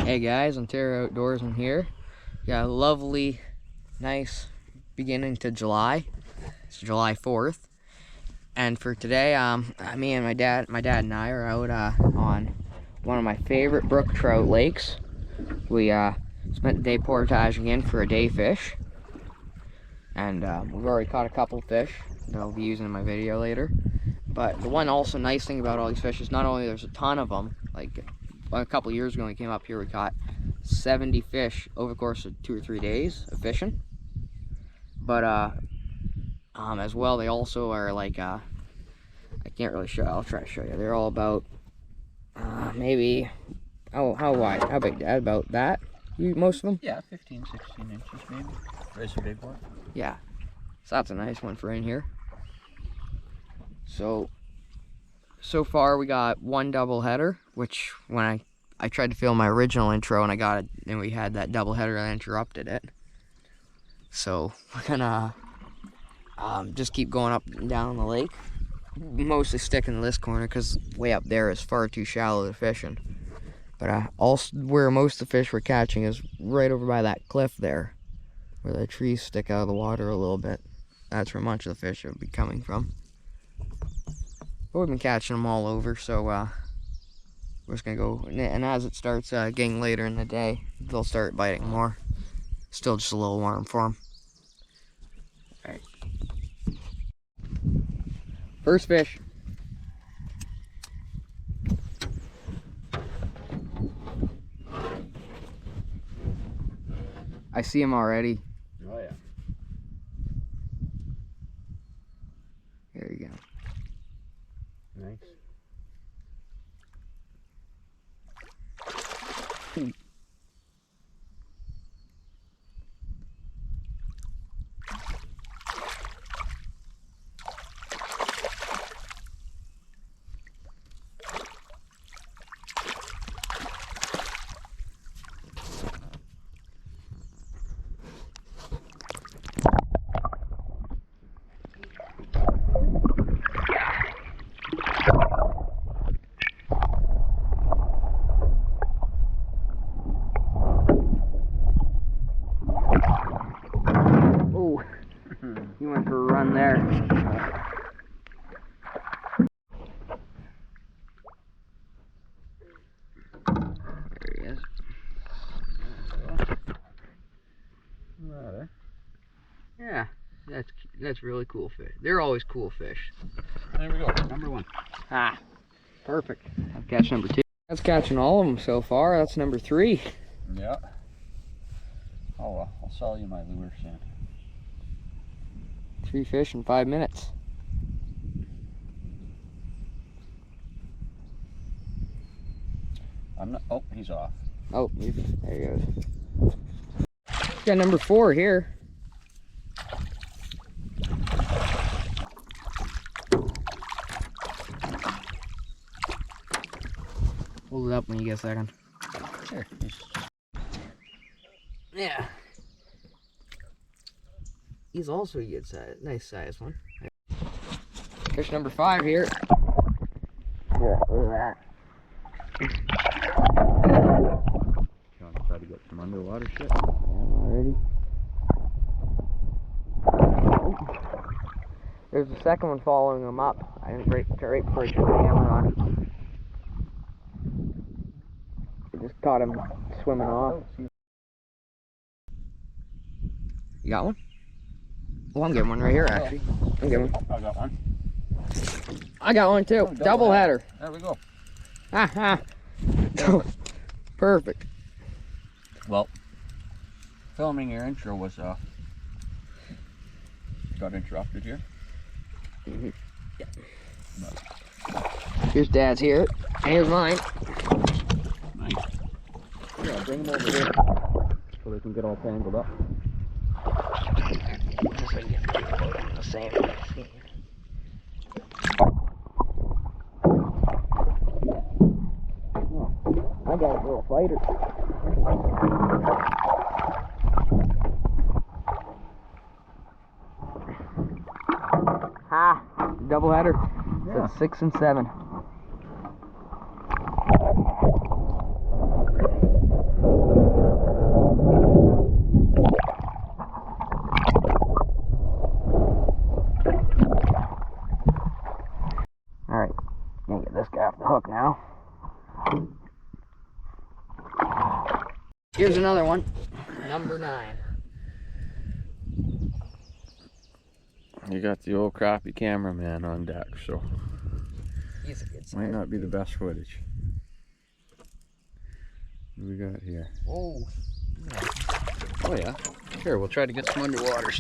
Hey guys, Ontario Outdoorsman here. Got a lovely, nice beginning to July. It's July 4th. And for today, me and my dad and I are out on one of my favorite brook trout lakes. We spent the day portaging in for a day fish. And we've already caught a couple fish that I'll be using in my video later. But the one also nice thing about all these fish is not only there's a ton of them, like a couple years ago when we came up here, we caught 70 fish over the course of 2 or 3 days of fishing. But as well, they also are like I can't really show. I'll try to show you. They're all about maybe how wide? How big? Dad? About that? Most of them? Yeah, 15, 16 inches maybe. That's a big one. Yeah. So that's a nice one for in here. So far we got one double header, which when I tried to film my original intro and I got it, and we had that double header that interrupted it. So we're gonna just keep going up and down the lake, mostly sticking to this corner because way up there is far too shallow to fishing. But also where most of the fish we're catching is right over by that cliff there, where the trees stick out of the water a little bit. That's where much of the fish will be coming from. But we've been catching them all over, so we're just gonna go. And as it starts getting later in the day, they'll start biting more. Still just a little warm for them. All right. First fish. I see him already. Oh yeah. There you go. Nice. He went for a run there. There he is. Yeah, that's really cool fish. They're always cool fish. There we go. Number one. Ah, perfect. I'll catch number 2. That's catching all of them so far. That's number 3. Yeah. Oh well, I'll sell you my lure soon. 3 fish in 5 minutes. I'm not. Oh, he's off. Oh, there he goes. Got number 4 here. Hold it up when you get a second. Sure. Yeah. He's also a good size, nice size one. Fish number 5 here. Yeah, look at that. You want to try to get some underwater shit? Yeah, already. There's a second one following him up. I didn't right before I put the camera on. I just caught him swimming off. You got one? Oh, I'm getting one right here, actually. I'm getting one. I got one. I got one too. Double header. There we go. Ha Perfect. Well, filming your intro was got interrupted here. Mm-hmm. Yeah. Here's Dad's here. And here's mine. Nice. Yeah, bring them over here so they can get all tangled up. Just so I can get the same. I got a little fighter. Ha! Double header. Yeah. So 6 and 7. Here's another one. Number 9. You got the old crappy cameraman on deck, so He's a good size. might not be the best footage. What do we got here? Oh. Oh yeah. Here, we'll try to get some underwater.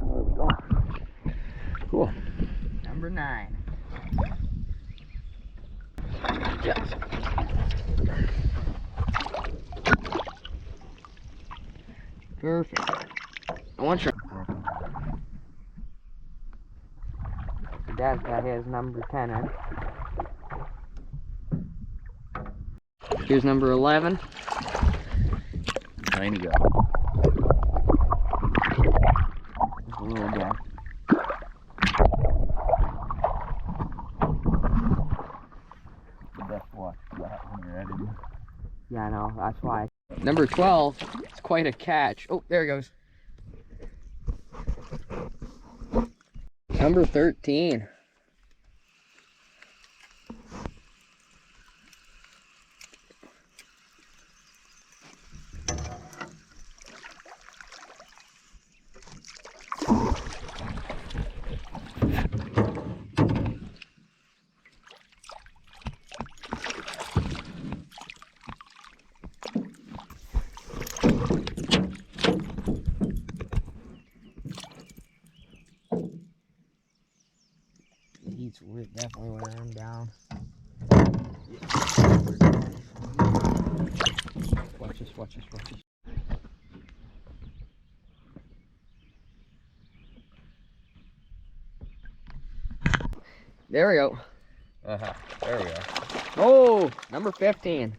There we go. Cool. Number 9. Yes. Perfect. I want your Dad's got his number 10 in. Here's number 11. Tiny guy. There's a little guy. The best watch for that when you're editing. Yeah, I know. That's why. Number 12. It's quite a catch. Oh, there he goes. Number 13. He's definitely wearing him down. Watch this, watch this, watch this. There we go. There we go. Oh, number 15.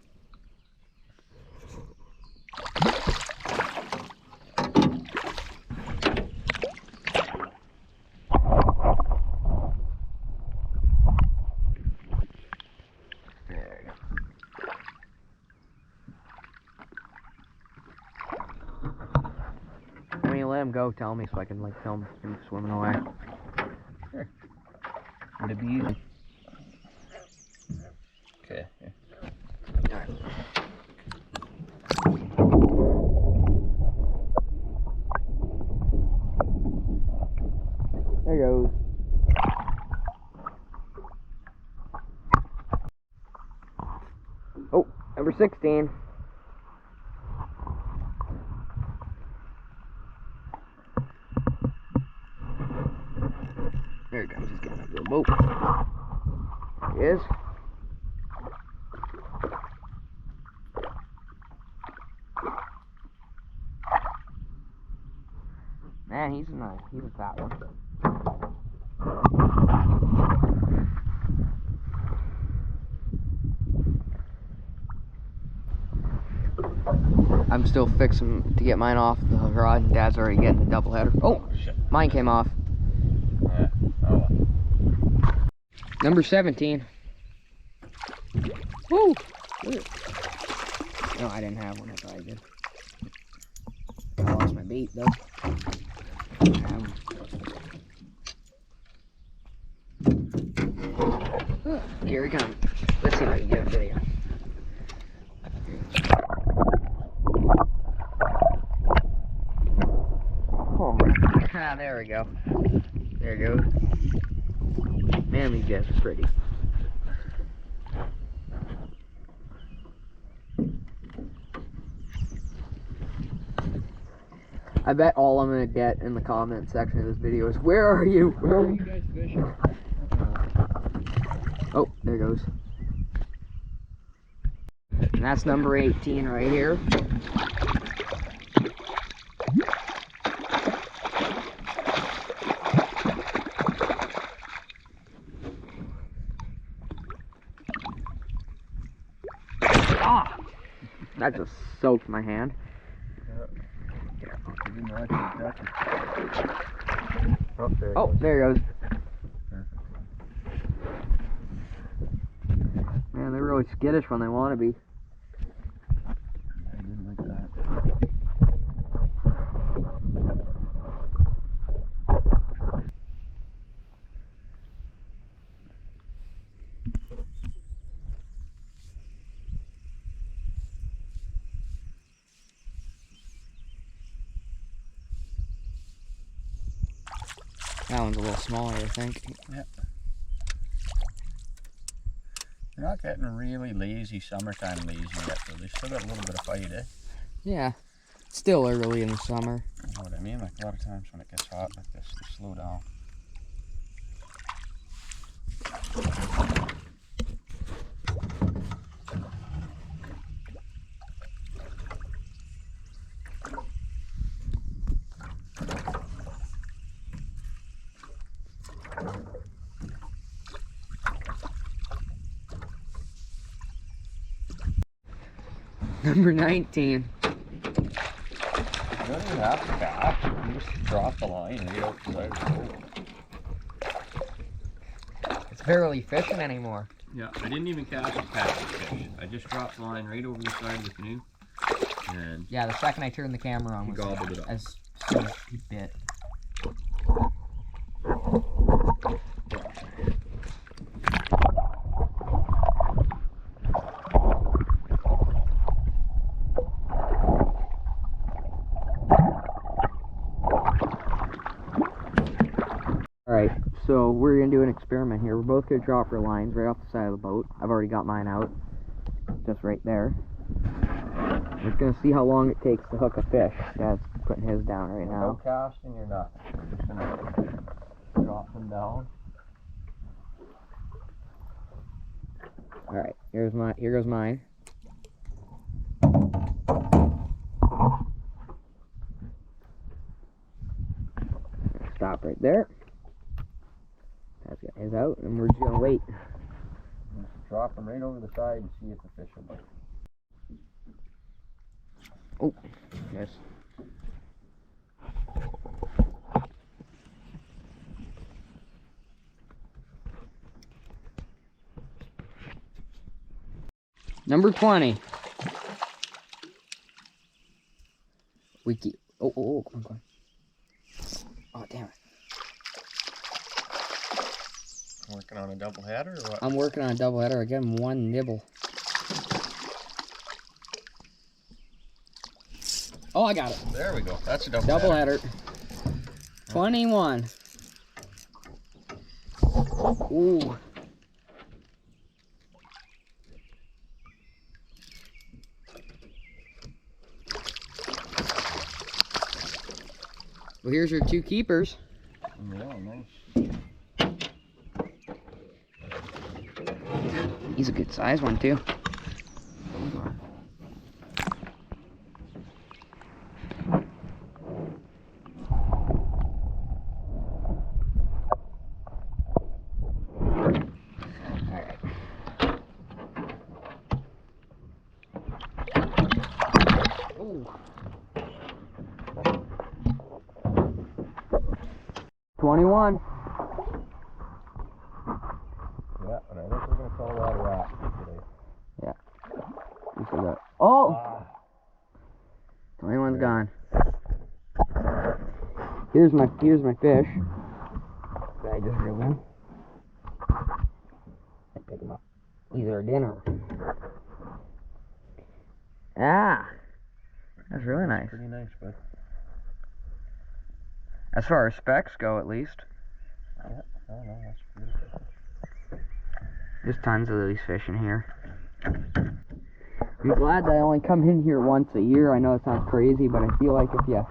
There you go. I mean, let him go. Tell me so I can like film him swimming away. Sure. Would it be easy? Okay. Yeah. Alright. There goes. Oh, number 16. There he goes. He's getting up to the boat. There he is. Man, he's a fat one. I'm still fixing to get mine off the rod, and Dad's already getting the double header. Oh, Shit. mine came off. Yeah. Oh. Number 17. Woo! No, I didn't have one. I thought I did. I lost my bait though. Here he comes. Let's see if I can get a video. Oh, ah, there we go. There it goes. Man, these guys are pretty. I bet all I'm gonna get in the comment section of this video is, where are you? Where are you guys fishing? Oh, there goes. And that's number 18 right here. Ah! That just soaked my hand. Oh, there he goes. Man, they're really skittish when they want to be. I didn't like that. That one's a little smaller, I think. Yeah. They're not getting really lazy, summertime lazy yet, though. They still got a little bit of fight, eh? Yeah. Still early in the summer. You know what I mean? Like a lot of times when it gets hot like this, they slow down. Number 19. You don't even have to cast. You just drop the line right out the side of the boat. It's barely fishing anymore. Yeah, I didn't even cast a catch fish. I just dropped the line right over the side of the canoe. And Yeah, the second I turned the camera on, he was gobbled it up. as soon as he bit. Alright, so we're gonna do an experiment here. We're both gonna drop our lines right off the side of the boat. I've already got mine out, just right there. We're gonna see how long it takes to hook a fish. Dad's putting his down right now. No casting your nuts. You're just gonna drop them down. Alright, here goes mine. Stop right there. That's got his out, and we're just gonna wait. Just drop them right over the side and see if the fish will bite. Oh, yes. Number 20. We keep. Oh, come on. Oh, damn it. Working on a double header or what? I'm working on a double header. I get him one nibble. Oh, I got it. There we go. That's a double Double-header. 21. Ooh. Well, here's your two keepers. Yeah, nice. He's a good size one, too. Ooh. 21. Yeah, and I think we're gonna call that a wrap today. Yeah. You said that. Oh! Ah. 21's gone. Here's my fish. That I just reeled in. I pick him up. These are dinner. Ah! That's really nice. Pretty nice, bud. As far as specs go, at least. Yeah, no, that's beautiful. There's tons of these fish in here. I'm glad that I only come in here once a year. I know it sounds crazy, but I feel like if you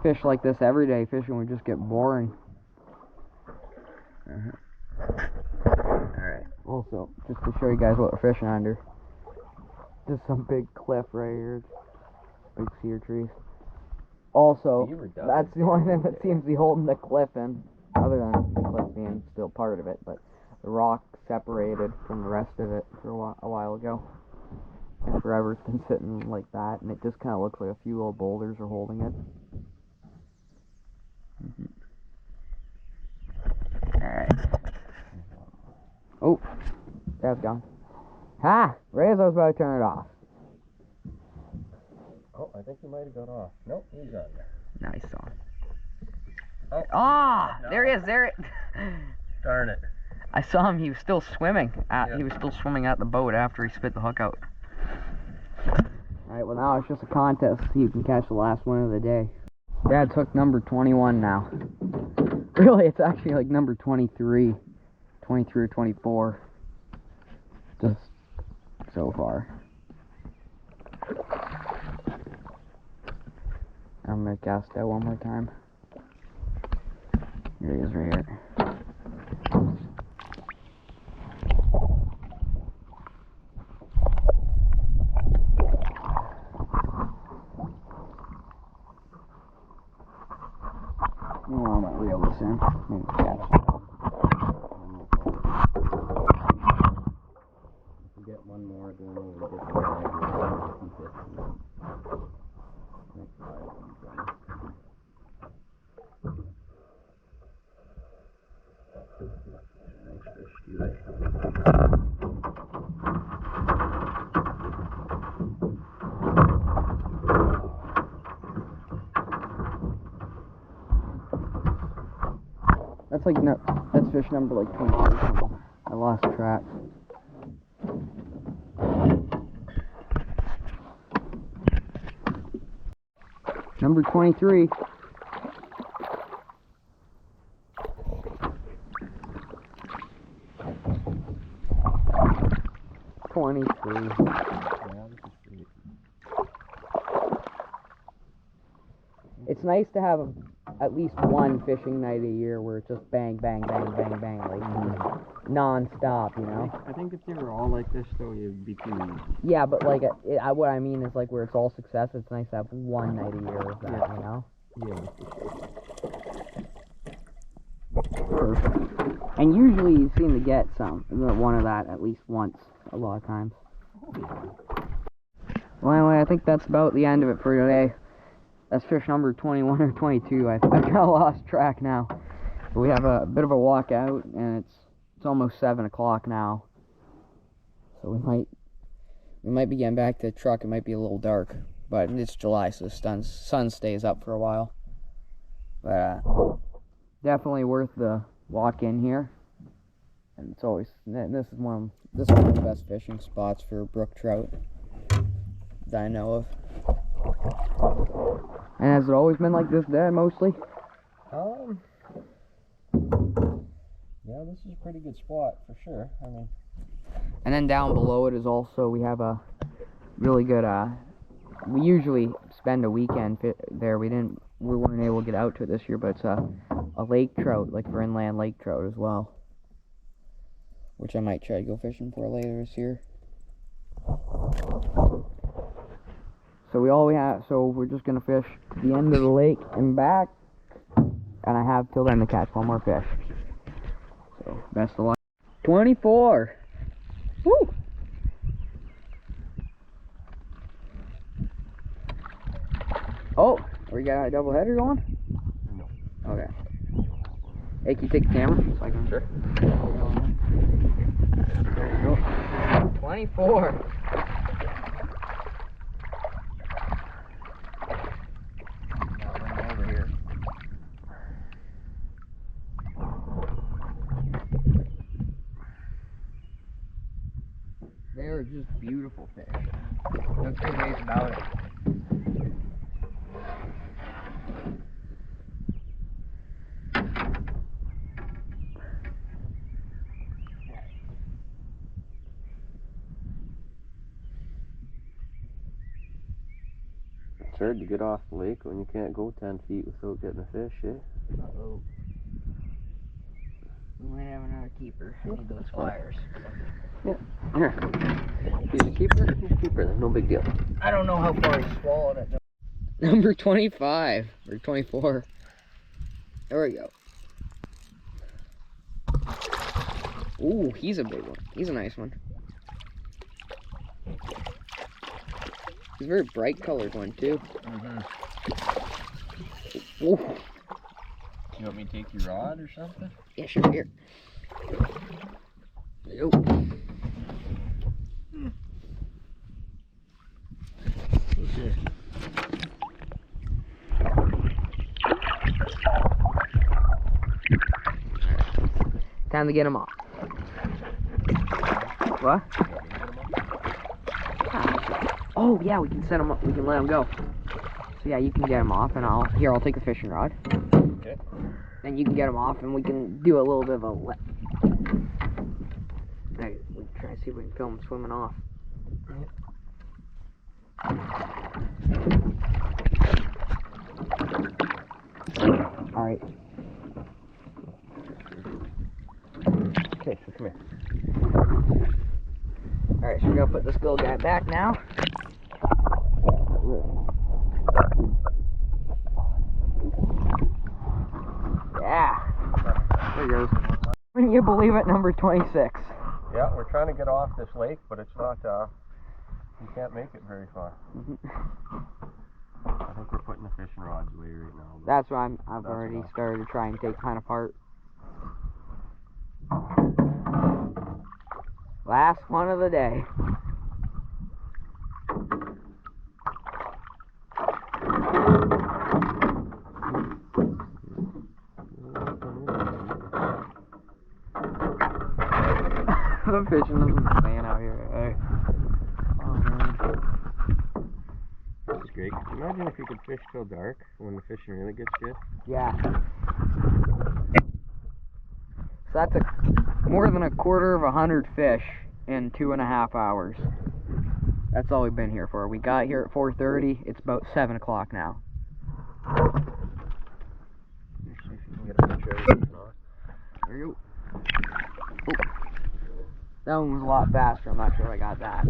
fish like this every day, fishing would just get boring. Alright, also, just to show you guys what we're fishing under. Just some big cliff right here. Big cedar trees. Also, that's the only thing that seems to be holding the cliff in, other than the cliff being still part of it, but the rock separated from the rest of it for a while ago. And forever it's been sitting like that, and it just kind of looks like a few little boulders are holding it. Alright. Oh, that's gone. Ha! Right as I was about to turn it off. Oh, I think he might have gone off. Nope, he's on there. Nice on. Oh, No. There he is, there it. Darn it. I saw him, he was still swimming. Yeah. He was still swimming at the boat after he spit the hook out. Alright, well now it's just a contest to see who can catch the last one of the day. Dad's hook number 21 now. Really, it's actually like number 23 or 24. Just so far. I'm gonna cast out one more time. Here he is right here. Oh, I'm gonna reel this in. Maybe catch it. If we get one more going over to get the bag, we'll keep it. Next 5 of them done. Nice fish, too. That's like no, that's fish number like 23. I lost track. Number 23. It's nice to have at least one fishing night a year where it's just bang, bang, bang, bang, bang, like non-stop, you know? I think if they were all like this, though, it'd be too easy. Yeah, but like, what I mean is like where it's all success, it's nice to have one night a year of that, Yeah. you know? Yeah, Perfect. And usually you seem to get one of that at least once, a lot of times. Well, anyway, I think that's about the end of it for today. That's fish number 21 or 22. I kind of lost track now. But we have a bit of a walk out, and it's almost 7 o'clock now. So we might be getting back to the truck. It might be a little dark, but it's July, so the sun stays up for a while. But definitely worth the walk in here. And it's always this is one of the best fishing spots for brook trout that I know of. And has it always been like this there, mostly? Yeah, this is a pretty good spot for sure. I mean, and then down below it is also, we have a really good, we usually spend a weekend there. We weren't able to get out to it this year, but it's a lake trout, like for inland lake trout as well, which I might try to go fishing for later this year. So we're just gonna fish to the end of the lake and back, and I have till then to catch one more fish. So best of luck. 24. Woo! Oh, we got a double header going? no. Okay. Hey, can you take the camera so I can? Sure. There you go. 24. They are just beautiful fish. No two ways about it. It's hard to get off the lake when you can't go 10 feet without getting a fish, eh? Uh-oh. We might have another keeper. I need those pliers. Yeah. Here. He's a keeper? He's a keeper then. No big deal. I don't know how far he swallowed it. Number 25 or 24. There we go. Ooh, he's a big one. He's a nice one. He's a very bright colored one too. Ooh. You want me to take your rod or something? Yeah, sure. Here. Nope. Okay. Time to get him off. What? Oh yeah, we can set him up. We can let him go. So yeah, you can get him off, and I'll take a fishing rod. Okay. then you can get them off, and we can do a little bit of a let. Hey, we can try and see if we can film them swimming off. All right. Okay, so come here. All right, so we're gonna put this little guy back now. Yeah. There he goes. Can you believe it? Number 26. Yeah, we're trying to get off this lake, but it's not, you can't make it very far. I think we're putting the fishing rods away right now. That's why I've already started to try and take mine apart. Last one of the day. The fishing isn't staying out here. Hey. Oh man. This is great. Imagine if you could fish till dark when the fishing really gets good. Yeah. So that's more than 1/4 fish in 2.5 hours. That's all we've been here for. We got here at 4:30. It's about 7 o'clock now. Let's see if you can get a picture of it. There you go. Oh. That one was a lot faster. I'm not sure I got that.